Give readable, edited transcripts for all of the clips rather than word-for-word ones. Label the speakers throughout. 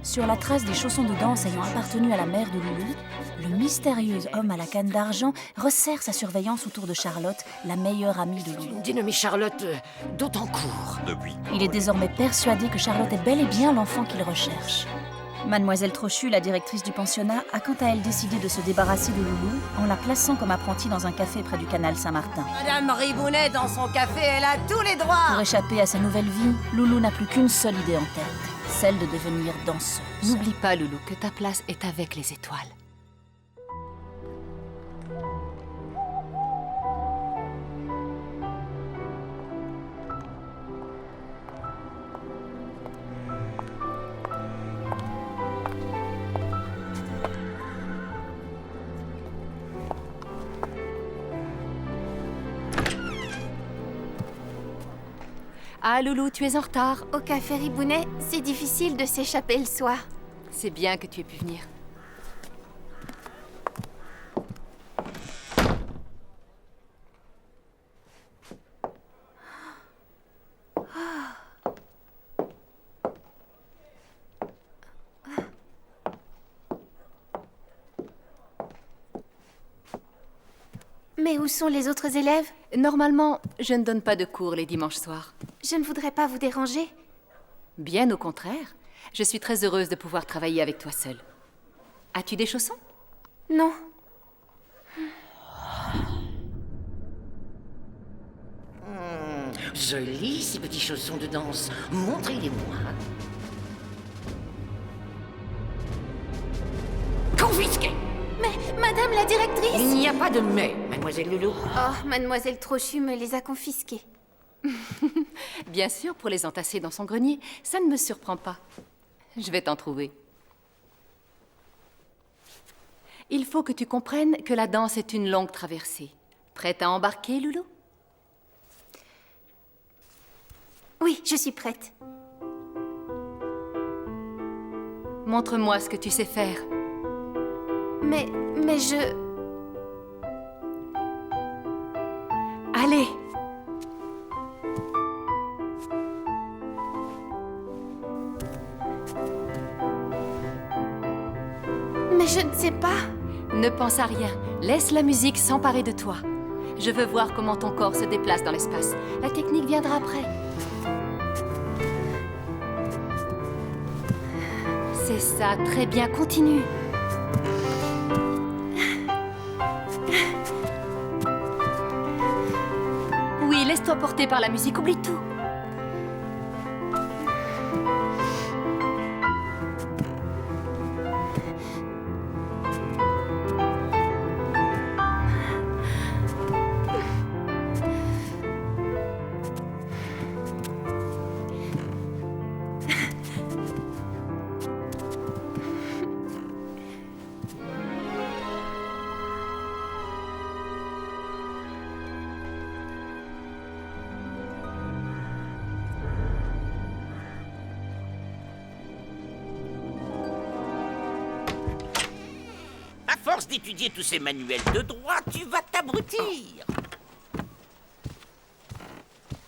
Speaker 1: Sur la trace des chaussons de danse ayant appartenu à la mère de Loulou, le mystérieux homme à la canne d'argent resserre sa surveillance autour de Charlotte, la meilleure amie de Loulou.
Speaker 2: Dénommée Charlotte d'Autancourt.
Speaker 3: Depuis.
Speaker 1: Il est désormais persuadé que Charlotte est bel et bien l'enfant qu'il recherche. Mademoiselle Trochu, la directrice du pensionnat, a quant à elle décidé de se débarrasser de Loulou en la plaçant comme apprentie dans un café près du canal Saint-Martin.
Speaker 2: Madame Ribounet, dans son café, elle a tous les droits.
Speaker 1: Pour échapper à sa nouvelle vie, Loulou n'a plus qu'une seule idée en tête, celle de devenir danseuse.
Speaker 4: N'oublie pas, Loulou, que ta place est avec les étoiles. Ah, Loulou, tu es en retard.
Speaker 5: Au café Ribounet, c'est difficile de s'échapper le soir.
Speaker 4: C'est bien que tu aies pu venir.
Speaker 5: Mais où sont les autres élèves?
Speaker 4: Normalement, je ne donne pas de cours les dimanches soirs.
Speaker 5: Je ne voudrais pas vous déranger.
Speaker 4: Bien au contraire. Je suis très heureuse de pouvoir travailler avec toi seule. As-tu des chaussons?
Speaker 5: Non.
Speaker 2: Jolis, ces petits chaussons de danse. Montrez-les-moi. Confisqués.
Speaker 5: Mais, madame la directrice!
Speaker 2: Il n'y a pas de mais, mademoiselle Loulou.
Speaker 5: Oh, mademoiselle Trochu me les a confisqués.
Speaker 4: Bien sûr, pour les entasser dans son grenier, ça ne me surprend pas. Je vais t'en trouver. Il faut que tu comprennes que la danse est une longue traversée. Prête à embarquer, Loulou?
Speaker 5: Oui, je suis prête.
Speaker 4: Montre-moi ce que tu sais faire.
Speaker 5: Mais je...
Speaker 4: Allez!
Speaker 5: Mais je ne sais pas.
Speaker 4: Ne pense à rien. Laisse la musique s'emparer de toi. Je veux voir comment ton corps se déplace dans l'espace. La technique viendra après. C'est ça, très bien, continue. Oui, laisse-toi porter par la musique, oublie tout.
Speaker 6: À force d'étudier tous ces manuels de droit, tu vas t'abrutir.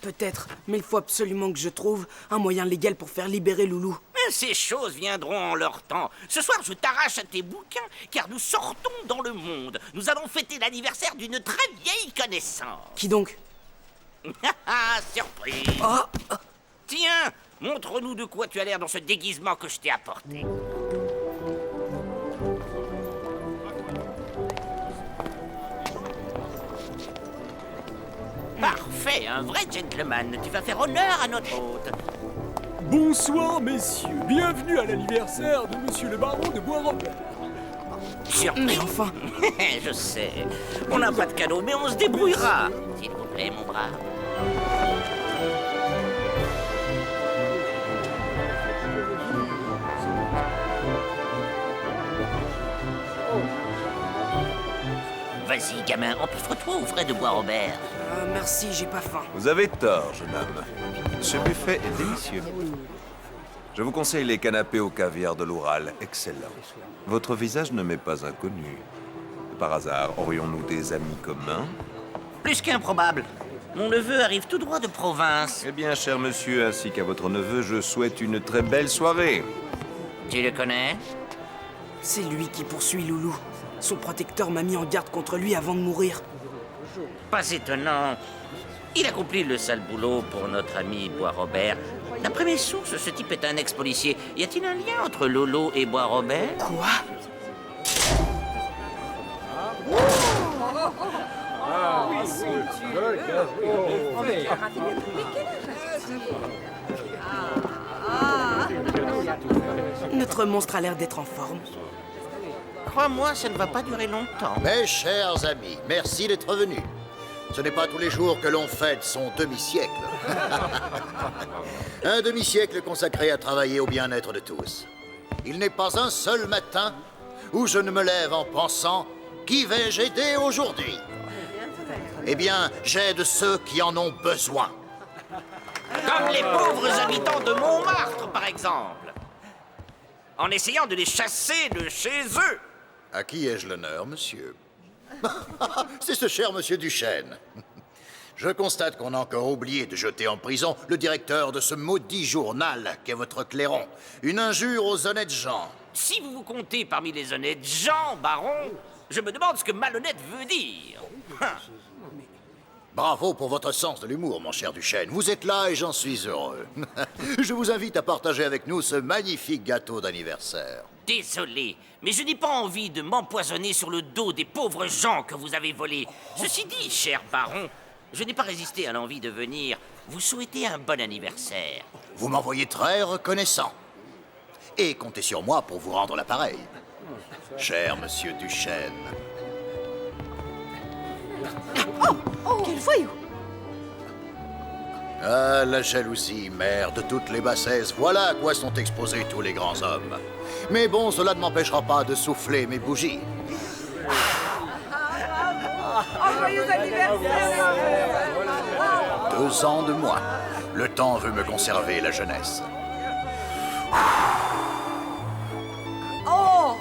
Speaker 7: Peut-être, mais il faut absolument que je trouve un moyen légal pour faire libérer Loulou.
Speaker 6: Mais ces choses viendront en leur temps. Ce soir, je t'arrache à tes bouquins, car nous sortons dans le monde. Nous allons fêter l'anniversaire d'une très vieille connaissance.
Speaker 7: Qui donc?
Speaker 6: Ah, surprise.
Speaker 7: Oh.
Speaker 6: Tiens, montre-nous de quoi tu as l'air dans ce déguisement que je t'ai apporté. Parfait, un vrai gentleman. Tu vas faire honneur à notre hôte.
Speaker 8: Bonsoir, messieurs. Bienvenue à l'anniversaire de Monsieur le Baron de Bois-Robert.
Speaker 6: Surpris.
Speaker 7: Mais enfin.
Speaker 6: Je sais. On n'a pas de cadeau, mais on se débrouillera. S'il vous plaît, mon brave. Vas-y, gamin, empiffre-toi aux frais de Bois-Robert.
Speaker 7: Merci, j'ai pas faim.
Speaker 3: Vous avez tort, jeune homme. Ce buffet est délicieux. Je vous conseille les canapés au caviar de l'Oural. Excellent. Votre visage ne m'est pas inconnu. Par hasard, aurions-nous des amis communs?
Speaker 6: Plus qu'improbable. Mon neveu arrive tout droit de province.
Speaker 3: Eh bien, cher monsieur, ainsi qu'à votre neveu, je souhaite une très belle soirée.
Speaker 6: Tu le connais?
Speaker 7: C'est lui qui poursuit Loulou. Son protecteur m'a mis en garde contre lui avant de mourir.
Speaker 6: Pas étonnant. Il accomplit le sale boulot pour notre ami Bois-Robert. D'après mes sources, ce type est un ex-policier. Y a-t-il un lien entre Lolo et Bois-Robert?
Speaker 7: Quoi? Notre monstre a l'air d'être en forme.
Speaker 6: Crois-moi, ça ne va pas durer longtemps.
Speaker 9: Mes chers amis, merci d'être venus. Ce n'est pas tous les jours que l'on fête son demi-siècle. Un demi-siècle consacré à travailler au bien-être de tous. Il n'est pas un seul matin où je ne me lève en pensant « Qui vais-je aider aujourd'hui ?» Eh bien, j'aide ceux qui en ont besoin.
Speaker 6: Comme les pauvres habitants de Montmartre, par exemple. En essayant de les chasser de chez eux.
Speaker 9: À qui ai-je l'honneur, monsieur? C'est ce cher monsieur Duchesne. Je constate qu'on a encore oublié de jeter en prison le directeur de ce maudit journal qu'est votre clairon. Une injure aux honnêtes gens.
Speaker 6: Si vous vous comptez parmi les honnêtes gens, baron, je me demande ce que malhonnête veut dire.
Speaker 9: Bravo pour votre sens de l'humour, mon cher Duchesne. Vous êtes là et j'en suis heureux. Je vous invite à partager avec nous ce magnifique gâteau d'anniversaire.
Speaker 6: Désolé, mais je n'ai pas envie de m'empoisonner sur le dos des pauvres gens que vous avez volés. Ceci dit, cher baron, je n'ai pas résisté à l'envie de venir vous souhaiter un bon anniversaire.
Speaker 9: Vous m'envoyez très reconnaissant. Et comptez sur moi pour vous rendre l'appareil. Cher monsieur Duchesne.
Speaker 5: Quel voyou!
Speaker 9: Ah, la jalousie, mère de toutes les bassesses, voilà à quoi sont exposés tous les grands hommes. Mais bon, cela ne m'empêchera pas de souffler mes bougies.
Speaker 10: Joyeux anniversaire!
Speaker 9: 2 ans de moins. Le temps veut me conserver la jeunesse.
Speaker 10: Oh!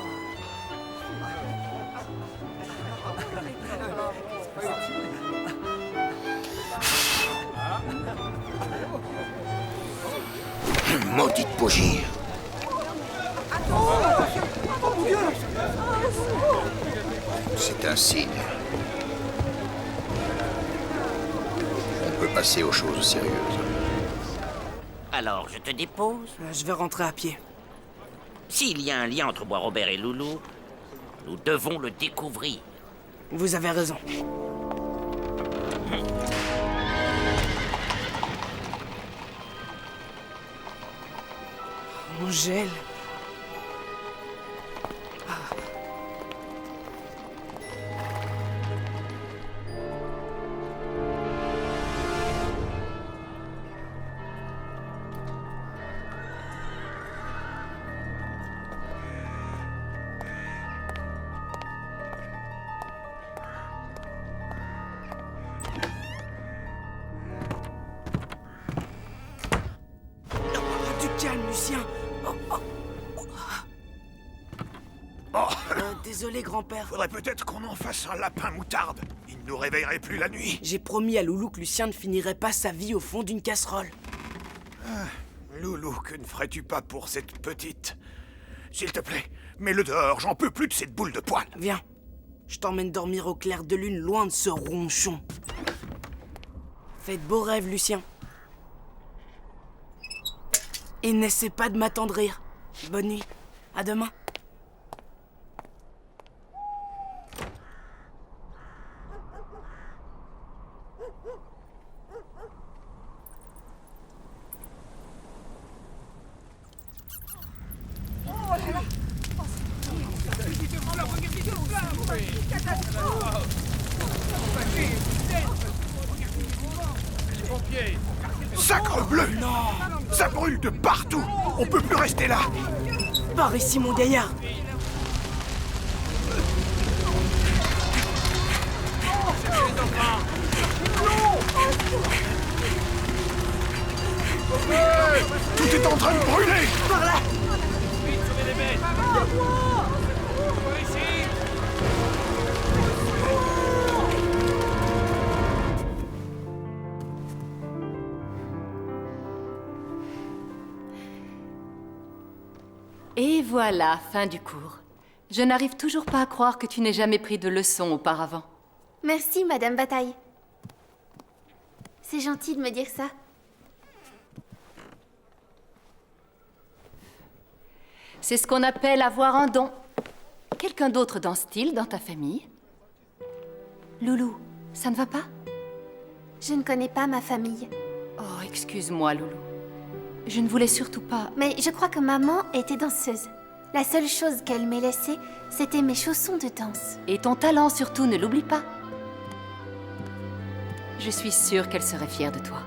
Speaker 9: Maudite bougie. C'est un signe. On peut passer aux choses sérieuses.
Speaker 6: Alors, je te dépose.
Speaker 7: Je vais rentrer à pied.
Speaker 6: S'il y a un lien entre Bois-Robert et Loulou, nous devons le découvrir.
Speaker 7: Vous avez raison. Mon gel. Du calme, Lucien. Désolé, grand-père.
Speaker 11: Faudrait peut-être qu'on en fasse un lapin moutarde. Il ne nous réveillerait plus la nuit.
Speaker 7: J'ai promis à Loulou que Lucien ne finirait pas sa vie au fond d'une casserole.
Speaker 11: Loulou, que ne ferais-tu pas pour cette petite? S'il te plaît, mets-le dehors, j'en peux plus de cette boule de poil.
Speaker 7: Viens, je t'emmène dormir au clair de lune, loin de ce ronchon. Fais de beaux rêves, Lucien. Et n'essaie pas de m'attendrir. Bonne nuit. À demain.
Speaker 11: Sacrebleu! Non! Ça brûle de partout! On peut plus rester là!
Speaker 7: Par ici, mon gaillard!
Speaker 11: Tout est en train de brûler!
Speaker 7: Par là!
Speaker 4: Et voilà, fin du cours. Je n'arrive toujours pas à croire que tu n'aies jamais pris de leçons auparavant.
Speaker 12: Merci, Madame Bataille. C'est gentil de me dire ça.
Speaker 4: C'est ce qu'on appelle avoir un don. Quelqu'un d'autre dans ce style dans ta famille? Loulou, ça ne va pas?
Speaker 12: Je ne connais pas ma famille.
Speaker 4: Oh, excuse-moi, Loulou. Je ne voulais surtout pas...
Speaker 12: Mais je crois que maman était danseuse. La seule chose qu'elle m'ait laissée, c'était mes chaussons de danse.
Speaker 4: Et ton talent surtout, ne l'oublie pas. Je suis sûre qu'elle serait fière de toi.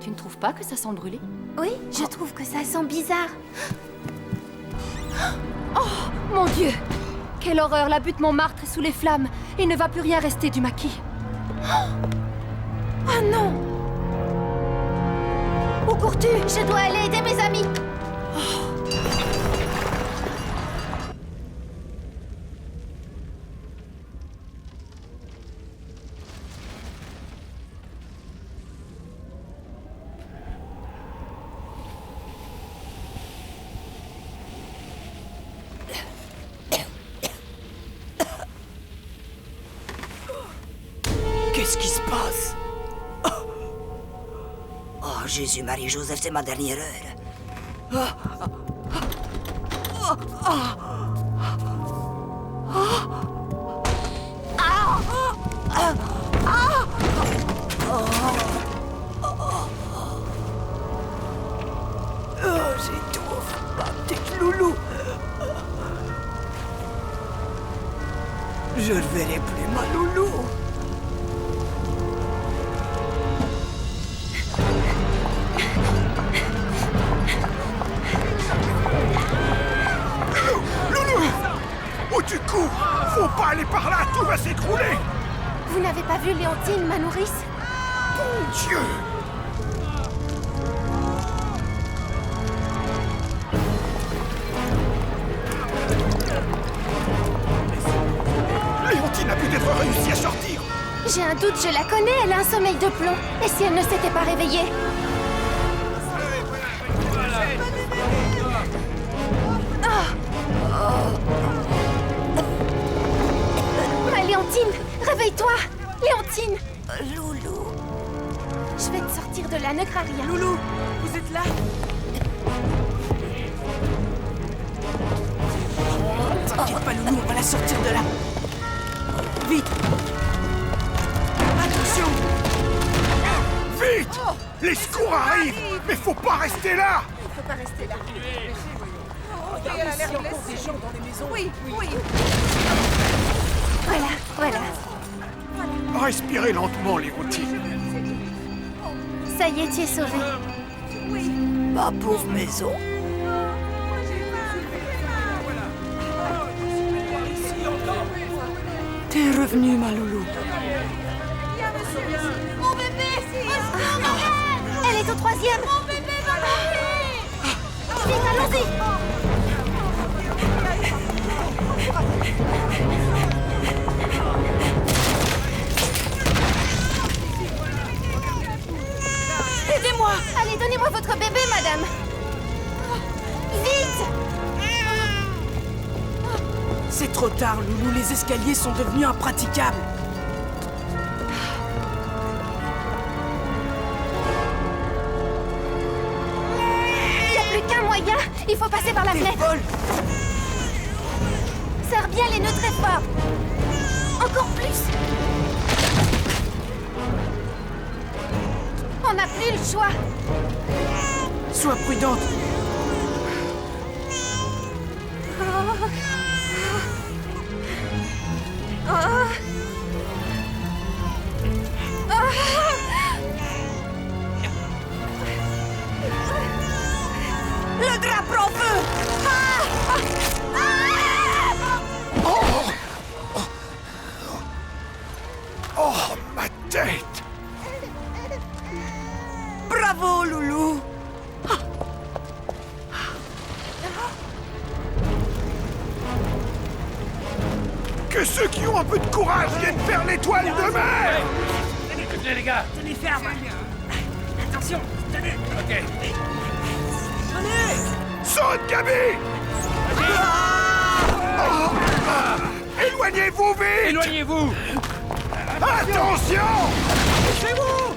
Speaker 4: Tu ne trouves pas que ça sent brûler?
Speaker 12: Oui, je trouve que ça sent bizarre.
Speaker 4: Oh, mon Dieu! Quelle horreur, la butte Montmartre est sous les flammes. Il ne va plus rien rester du maquis.
Speaker 12: Oh non! Où cours-tu? Je dois aller aider mes amis.
Speaker 5: Qu'est-ce qui se passe? Oh, Jésus, Marie, Joseph, c'est ma dernière heure. J'étouffe, ma petite loulou. Je ne verrai plus ma loulou.
Speaker 11: Où tu cours? Faut pas aller par là, tout va s'écrouler!
Speaker 12: Vous n'avez pas vu Léontine, ma nourrice?
Speaker 11: Mon Dieu! Léontine a peut-être réussi à sortir!
Speaker 12: J'ai un doute, je la connais, elle a un sommeil de plomb. Et si elle ne s'était pas réveillée? Ma Léontine, réveille-toi! Léontine!
Speaker 5: Loulou.
Speaker 12: Je vais te sortir de là, ne crains rien.
Speaker 5: Loulou, vous êtes là? T'inquiète pas, Loulou, on va la sortir de là. Vite! Attention!
Speaker 11: Vite! Les secours arrivent! Mais faut pas rester là!
Speaker 10: Il faut pas rester là. Regardez, elle a l'air blessée. Des gens dans les maisons. Oui, oui.
Speaker 12: Voilà.
Speaker 11: Respirez lentement, Léontine.
Speaker 12: Ça y est, tu es sauvée.
Speaker 10: Oui.
Speaker 5: Ma pauvre maison. T'es revenue, ma loulou.
Speaker 12: Mon bébé! Elle est au 3e! Mon bébé va mourir! Vite, allons-y! Aidez-moi! Allez, donnez-moi votre bébé, madame! Vite!
Speaker 7: C'est trop tard, Loulou. Les escaliers sont devenus impraticables.
Speaker 12: Il n'y a plus qu'un moyen! Il faut passer par la fenêtre! Serre bien les nœuds très fort! Encore plus! On n'a plus le choix!
Speaker 7: Sois prudente.
Speaker 5: Le drap prend feu!
Speaker 11: Oh, ma tête!
Speaker 5: Bravo, Loulou!
Speaker 11: Que ceux qui ont un peu de courage viennent faire l'étoile de mer!
Speaker 8: Écoutez les gars,
Speaker 5: Tenez ferme! Attention, tenez!
Speaker 8: ok.
Speaker 5: Tenez!
Speaker 11: Saute, Gabi! Éloignez-vous vite!
Speaker 8: Éloignez-vous!
Speaker 11: Attention!
Speaker 8: C'est vous!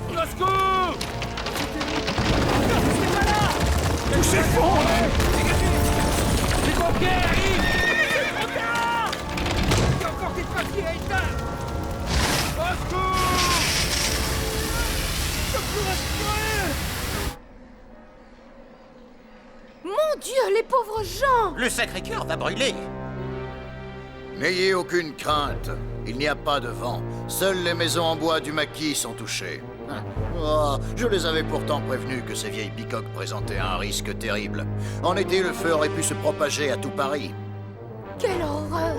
Speaker 8: Au secours!
Speaker 11: Tout s'effondre!
Speaker 8: Les pompiers arrivent! C'est trop tard! Il y a encore des papiers à éteindre! Au secours! Je peux plus respirer!
Speaker 12: Mon Dieu, les pauvres gens!
Speaker 2: Le Sacré-Cœur va brûler.
Speaker 9: N'ayez aucune crainte. Il n'y a pas de vent. Seules les maisons en bois du maquis sont touchées. Oh, je les avais pourtant prévenus que ces vieilles bicoques présentaient un risque terrible. En été, le feu aurait pu se propager à tout Paris.
Speaker 12: Quelle horreur!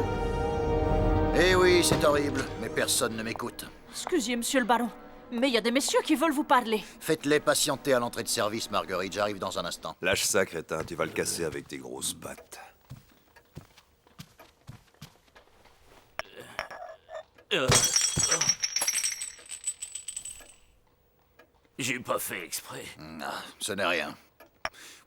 Speaker 9: Eh oui, c'est horrible, mais personne ne m'écoute.
Speaker 1: Excusez, monsieur le baron, mais il y a des messieurs qui veulent vous parler.
Speaker 9: Faites-les patienter à l'entrée de service, Marguerite. J'arrive dans un instant.
Speaker 3: Lâche ça, crétin, tu vas le casser avec tes grosses pattes.
Speaker 6: J'ai pas fait exprès.
Speaker 9: Ah, ce n'est rien.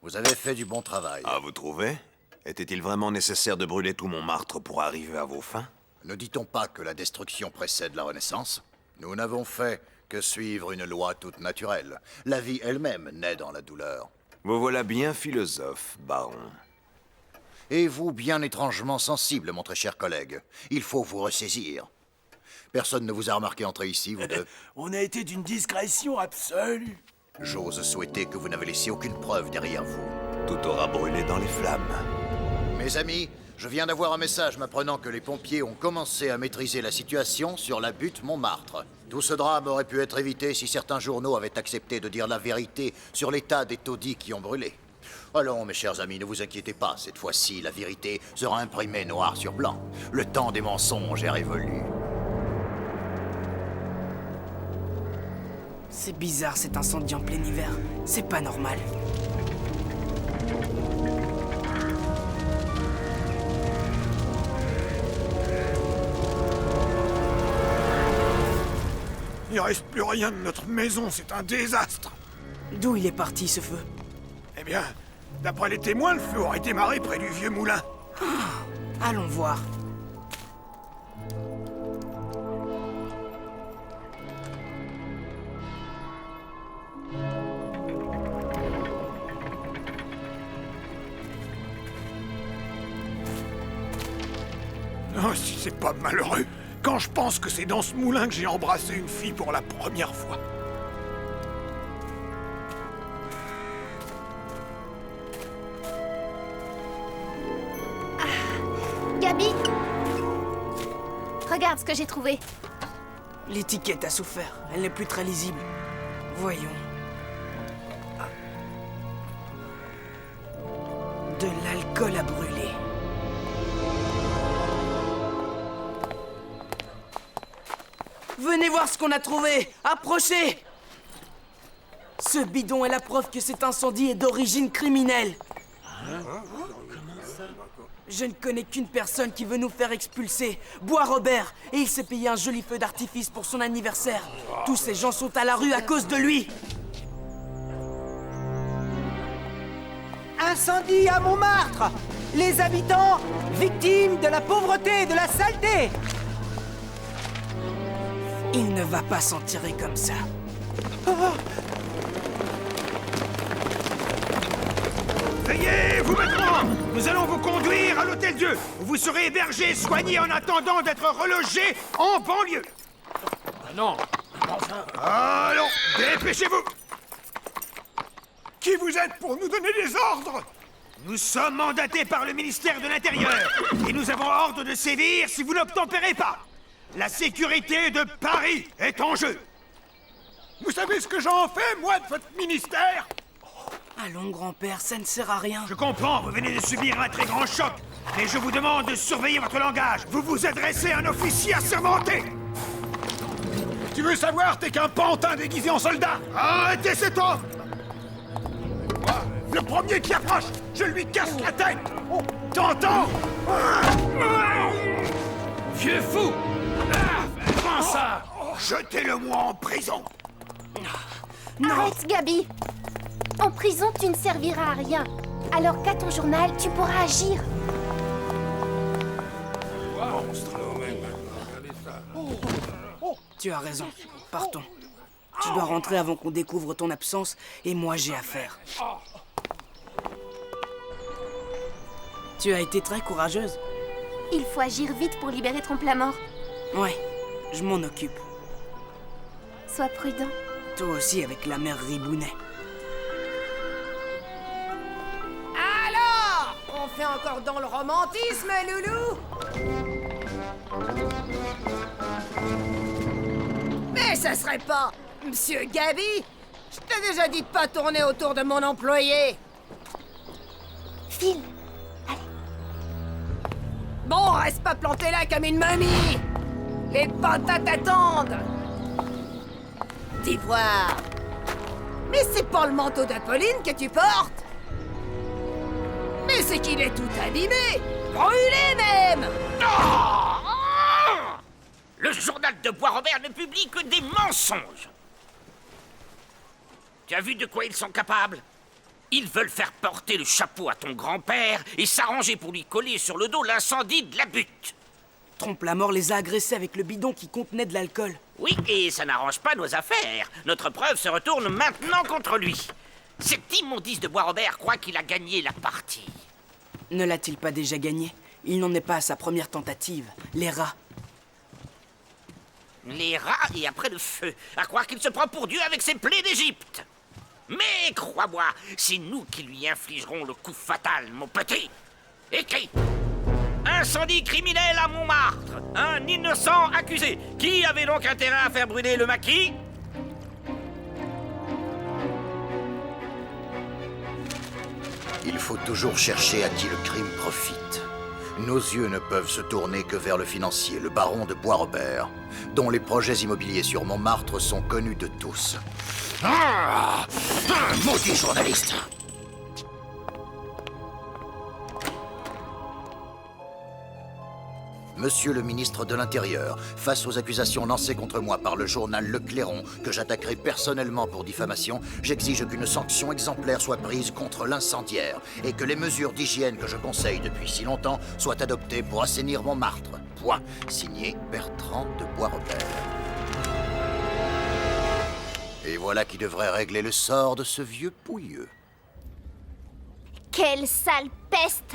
Speaker 9: Vous avez fait du bon travail.
Speaker 3: Ah, vous trouvez? Était-il vraiment nécessaire de brûler tout Montmartre pour arriver à vos fins?
Speaker 9: Ne dit-on pas que la destruction précède la Renaissance? Nous n'avons fait que suivre une loi toute naturelle. La vie elle-même naît dans la douleur.
Speaker 3: Vous voilà bien philosophe, baron.
Speaker 9: Et vous, bien étrangement sensible, mon très cher collègue. Il faut vous ressaisir. Personne ne vous a remarqué entrer ici, vous deux.
Speaker 5: On a été d'une discrétion absolue.
Speaker 9: J'ose souhaiter que vous n'avez laissé aucune preuve derrière vous.
Speaker 3: Tout aura brûlé dans les flammes.
Speaker 9: Mes amis, je viens d'avoir un message m'apprenant que les pompiers ont commencé à maîtriser la situation sur la butte Montmartre. Tout ce drame aurait pu être évité si certains journaux avaient accepté de dire la vérité sur l'état des taudis qui ont brûlé. Allons, mes chers amis, ne vous inquiétez pas. Cette fois-ci, la vérité sera imprimée noir sur blanc. Le temps des mensonges est révolu.
Speaker 7: C'est bizarre cet incendie en plein hiver. C'est pas normal.
Speaker 11: Il reste plus rien de notre maison, c'est un désastre.
Speaker 7: D'où il est parti, ce feu?
Speaker 11: Eh bien, d'après les témoins, le feu aurait démarré près du vieux moulin.
Speaker 7: Allons voir.
Speaker 11: Oh, si c'est pas malheureux, quand je pense que c'est dans ce moulin que j'ai embrassé une fille pour la première fois.
Speaker 12: Gabi! Regarde ce que j'ai trouvé.
Speaker 7: L'étiquette a souffert. Elle n'est plus très lisible. Voyons. De l'alcool à brûler. Venez voir ce qu'on a trouvé! Approchez! Ce bidon est la preuve que cet incendie est d'origine criminelle. Je ne connais qu'une personne qui veut nous faire expulser, Bois Robert, et il s'est payé un joli feu d'artifice pour son anniversaire. Tous ces gens sont à la rue à cause de lui.
Speaker 10: Incendie à Montmartre! Les habitants victimes de la pauvreté et de la saleté!
Speaker 7: Il ne va pas s'en tirer comme ça.
Speaker 11: Veuillez vous mettre en rang. Nous allons vous conduire à l'Hôtel-Dieu, où vous serez hébergés et soignés en attendant d'être relogés en banlieue.
Speaker 8: Non.
Speaker 11: Allons, dépêchez-vous. Qui vous êtes pour nous donner des ordres? Nous sommes mandatés par le ministère de l'Intérieur, et nous avons ordre de sévir si vous n'obtempérez pas. La sécurité de Paris est en jeu. Vous savez ce que j'en fais, moi, de votre ministère?
Speaker 7: Allons, grand-père, ça ne sert à rien.
Speaker 11: Je comprends, vous venez de subir un très grand choc, mais je vous demande de surveiller votre langage. Vous vous adressez à un officier assermenté. Tu veux savoir, t'es qu'un pantin déguisé en soldat. Arrêtez cet homme! Le premier qui approche, je lui casse la tête. T'entends?
Speaker 8: Vieux fou! Prends ça!
Speaker 11: Jetez-le-moi en prison!
Speaker 12: Arrête, Gabi! En prison, tu ne serviras à rien. Alors qu'à ton journal, tu pourras agir.
Speaker 7: Tu as raison. Partons. Tu dois rentrer avant qu'on découvre ton absence, et moi j'ai affaire. Tu as été très courageuse.
Speaker 12: Il faut agir vite pour libérer Trompe-la-Mort.
Speaker 7: Ouais, je m'en occupe.
Speaker 12: Sois prudent.
Speaker 7: Toi aussi avec la mère Ribounet.
Speaker 10: Alors, on fait encore dans le romantisme, Loulou? Mais ça serait pas... Monsieur Gaby, je t'ai déjà dit de pas tourner autour de mon employé.
Speaker 12: File.
Speaker 10: Bon, reste pas planté là comme une mamie. Les patates attendent. D'ivoire. Mais c'est pas le manteau d'Apolline que tu portes. Mais c'est qu'il est tout abîmé. Brûlé même.
Speaker 6: Le journal de Bois-Robert ne publie que des mensonges. Tu as vu de quoi ils sont capables? Ils veulent faire porter le chapeau à ton grand-père et s'arranger pour lui coller sur le dos l'incendie de la butte.
Speaker 7: Trompe-la-Mort les a agressés avec le bidon qui contenait de l'alcool.
Speaker 6: Oui, et ça n'arrange pas nos affaires. Notre preuve se retourne maintenant contre lui. Cet immondice de Bois-Robert croit qu'il a gagné la partie.
Speaker 7: Ne l'a-t-il pas déjà gagné? Il n'en est pas à sa première tentative. Les rats.
Speaker 6: Les rats et après le feu. À croire qu'il se prend pour Dieu avec ses plaies d'Égypte. Mais crois-moi, c'est nous qui lui infligerons le coup fatal, mon petit. Écris. Incendie criminel à Montmartre. Un innocent accusé. Qui avait donc intérêt à faire brûler le maquis?
Speaker 9: Il faut toujours chercher à qui le crime profite. Nos yeux ne peuvent se tourner que vers le financier, le baron de Bois-Robert, dont les projets immobiliers sur Montmartre sont connus de tous. Ah, maudit journaliste! Monsieur le ministre de l'Intérieur, face aux accusations lancées contre moi par le journal Le Clairon, que j'attaquerai personnellement pour diffamation, j'exige qu'une sanction exemplaire soit prise contre l'incendiaire et que les mesures d'hygiène que je conseille depuis si longtemps soient adoptées pour assainir Montmartre. Point. Signé Bertrand de Bois-Robert. Et voilà qui devrait régler le sort de ce vieux pouilleux.
Speaker 12: Quelle sale peste!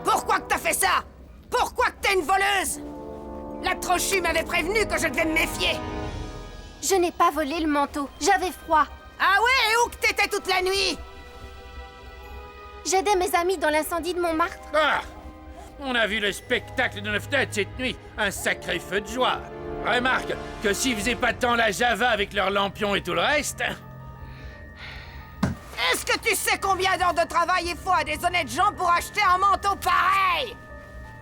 Speaker 10: Pourquoi que t'as fait ça? Pourquoi que t'es une voleuse? La Trochu m'avait prévenu que je devais me méfier.
Speaker 12: Je n'ai pas volé le manteau. J'avais froid.
Speaker 10: Ah ouais? Et où que t'étais toute la nuit?
Speaker 12: J'aidais mes amis dans l'incendie de Montmartre.
Speaker 8: Ah! On a vu le spectacle de Neuf Têtes cette nuit. Un sacré feu de joie. Remarque que s'ils faisaient pas tant la Java avec leurs lampions et tout le reste...
Speaker 10: Est-ce que tu sais combien d'heures de travail il faut à des honnêtes gens pour acheter un manteau pareil?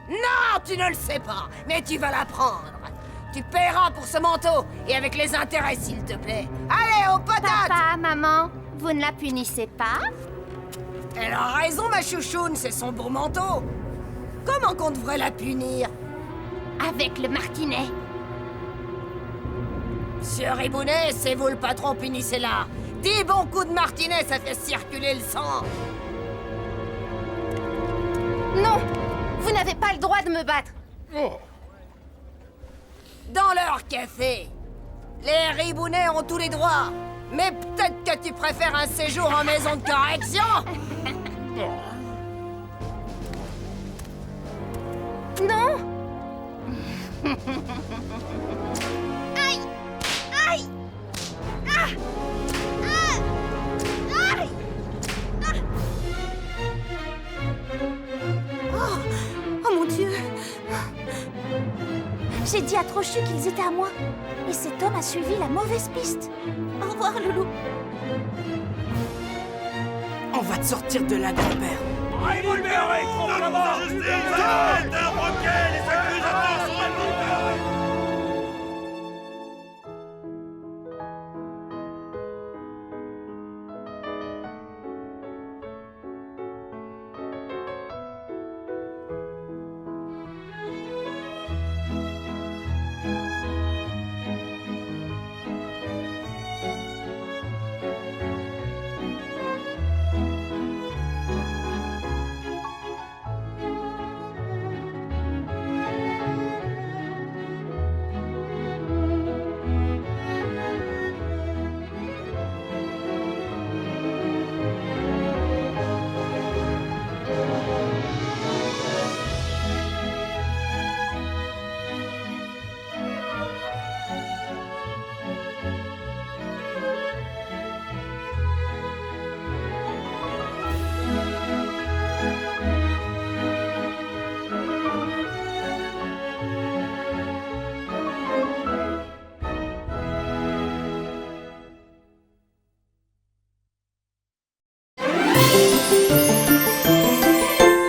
Speaker 10: Non, tu ne le sais pas, mais tu vas l'apprendre. Tu paieras pour ce manteau, et avec les intérêts, s'il te plaît. Allez, aux patates!
Speaker 12: Papa, maman, vous ne la punissez pas?
Speaker 10: Elle a raison, ma chouchoune, c'est son beau manteau. Comment qu'on devrait la punir?
Speaker 12: Avec le martinet.
Speaker 10: Monsieur Ribounet, c'est vous le patron, punissez-la. 10 bons coups de martinet, ça fait circuler le sang.
Speaker 12: Non, vous n'avez pas le droit de me battre.
Speaker 8: Oh.
Speaker 10: Dans leur café, les Ribounets ont tous les droits. Mais peut-être que tu préfères un séjour en maison de correction.
Speaker 12: Non. Aïe! Aïe! Ah! Ah! Aïe! Ah! Oh mon Dieu! J'ai dit à Trochu qu'ils étaient à moi. Et cet homme a suivi la mauvaise piste. Au revoir, Loulou.
Speaker 7: On va te sortir de là, grand-père.
Speaker 11: Libérez Trompe-la-Mort! Les accusations